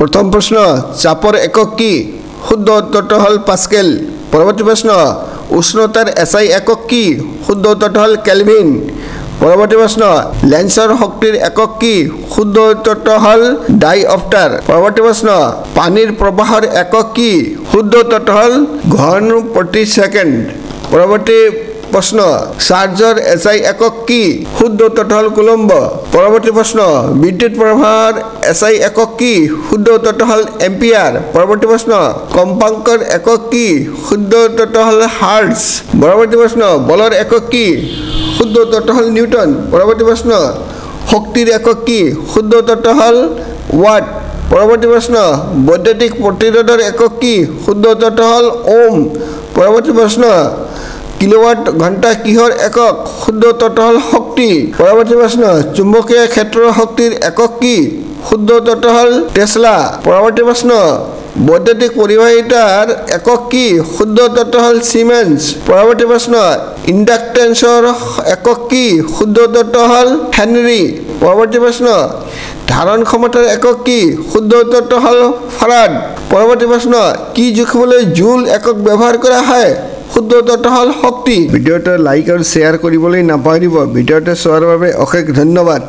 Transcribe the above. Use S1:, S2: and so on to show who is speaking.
S1: प्रथम प्रश्न चापर एকক কি শুদ্ধ উত্তৰটো হল পাস্কেল পৰৱৰ্তী প্ৰশ্ন উষ্ণতাৰ এসআই একক কি শুদ্ধ উত্তৰটো হল কেলভিন পৰৱৰ্তী প্ৰশ্ন লেন্সৰ শক্তিৰ একক কি শুদ্ধ উত্তৰটো হল ডাইঅপ্টাৰ পৰৱৰ্তী প্ৰশ্ন পানীৰ প্ৰবাহৰ একক কি শুদ্ধ উত্তৰটো হল ঘন প্ৰতি সেকেন্ড পৰৱৰ্তী प्रश्न चार्जर एसआई एকক কি শুদ্ধ উত্তৰটো হল কুলম্ব পৰৱৰ্তী প্ৰশ্ন বিদ্যুৎ প্ৰবাহৰ এসআই একক কি শুদ্ধ উত্তৰটো হল এম্পিয়াৰ পৰৱৰ্তী প্ৰশ্ন কম্পাঙ্কৰ একক কি শুদ্ধ উত্তৰটো হল হাৰ্টজ পৰৱৰ্তী প্ৰশ্ন বলৰ একক কি শুদ্ধ উত্তৰটো হল নিউটন পৰৱৰ্তী প্ৰশ্ন শক্তিৰ একক কি শুদ্ধ উত্তৰটো হল ওয়াট পৰৱৰ্তী প্ৰশ্ন বৈদ্যুতিক প্ৰতিৰোধৰ একক কি শুদ্ধ উত্তৰটো হল ওম পৰৱৰ্তী প্ৰশ্ন কিলোৱাট ঘণ্টা কিহৰ একক শুদ্ধ উত্তৰটো হল শক্তি পৰৱৰ্তী প্ৰশ্ন চুম্বকীয় ক্ষেত্ৰৰ শক্তিৰ একক কি শুদ্ধ উত্তৰটো হল টেসলা পৰৱৰ্তী প্ৰশ্ন বৈদ্যুতিক পৰিবাহিতাৰ একক কি শুদ্ধ উত্তৰটো হল সিমেন্স পৰৱৰ্তী প্ৰশ্ন ইন্ডাক্টেন্সৰ একক কি শুদ্ধ উত্তৰটো হল হেনৰি পৰৱৰ্তী প্ৰশ্ন ধাৰণ ক্ষমতাৰ একক কি শুদ্ধ উত্তৰটো হল ফাৰাড পৰৱৰ্তী প্ৰশ্ন কি জুখিবলৈ জুল একক ব্যৱহাৰ কৰা হয় শুদ্ধ উত্তৰটো হল শক্তি ভিডিঅটো লাইক আৰু শেয়াৰ কৰিবলৈ নাপাহৰিব ভিডিঅটো চোৱাৰ বাবে অশেষ ধন্যবাদ।